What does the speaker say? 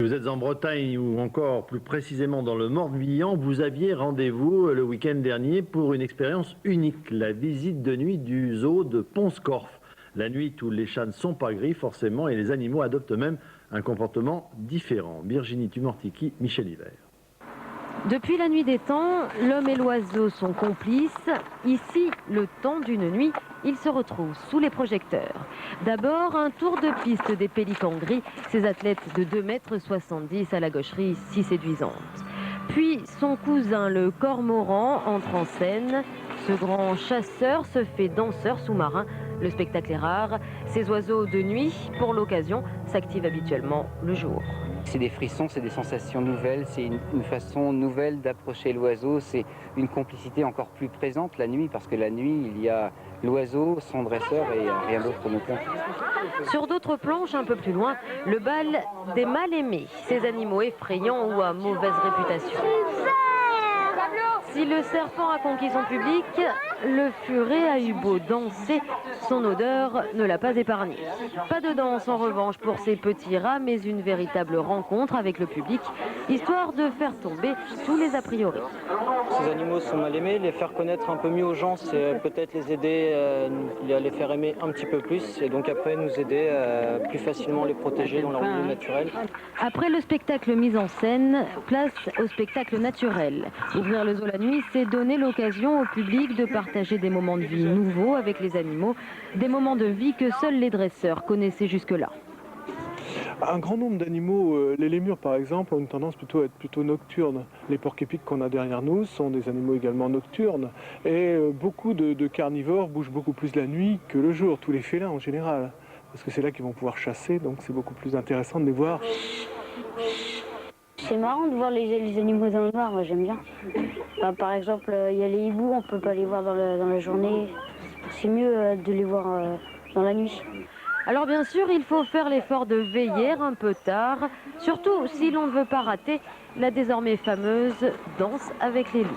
Vous êtes en Bretagne ou encore plus précisément dans le Morbihan, vous aviez rendez-vous le week-end dernier pour une expérience unique, la visite de nuit du zoo de Pont-Scorff. La nuit où les chats ne sont pas gris forcément et les animaux adoptent même un comportement différent. Virginie Tumortiki, Michel Hiver. Depuis la nuit des temps, l'homme et l'oiseau sont complices. Ici, le temps d'une nuit, ils se retrouvent sous les projecteurs. D'abord, un tour de piste des pélicans gris, ces athlètes de 2,70 m à la gaucherie si séduisante. Puis, son cousin, le cormoran, entre en scène. Ce grand chasseur se fait danseur sous-marin. Le spectacle est rare. Ces oiseaux de nuit, pour l'occasion, s'activent habituellement le jour. C'est des frissons, c'est des sensations nouvelles, c'est une façon nouvelle d'approcher l'oiseau, c'est une complicité encore plus présente la nuit, parce que la nuit, il y a l'oiseau, son dresseur et rien d'autre ne compte. Sur d'autres planches, un peu plus loin, le bal des mal-aimés, ces animaux effrayants ou à mauvaise réputation. Si le serpent a conquis son public, le furet a eu beau danser, son odeur ne l'a pas épargné. Pas de danse en revanche pour ces petits rats, mais une véritable rencontre avec le public, histoire de faire tomber tous les a priori. Ces animaux sont mal aimés, les faire connaître un peu mieux aux gens, c'est peut-être les aider à les faire aimer un petit peu plus, et donc après nous aider à plus facilement les protéger dans leur milieu naturel. Après le spectacle mis en scène, place au spectacle naturel. Ouvrir le zoo la nuit, c'est donner l'occasion au public de partager des moments de vie nouveaux avec les animaux, des moments de vie que seuls les dresseurs connaissaient jusque-là. Un grand nombre d'animaux, les lémurs par exemple, ont une tendance plutôt à être plutôt nocturnes. Les porcs-épics qu'on a derrière nous sont des animaux également nocturnes. Et beaucoup de carnivores bougent beaucoup plus la nuit que le jour, tous les félins en général. Parce que c'est là qu'ils vont pouvoir chasser, donc c'est beaucoup plus intéressant de les voir. C'est marrant de voir les animaux dans le noir, moi j'aime bien. Enfin, par exemple, il y a les hiboux, on peut pas les voir dans la journée. C'est mieux de les voir dans la nuit. Alors bien sûr, il faut faire l'effort de veiller un peu tard, surtout si l'on ne veut pas rater la désormais fameuse danse avec les loups.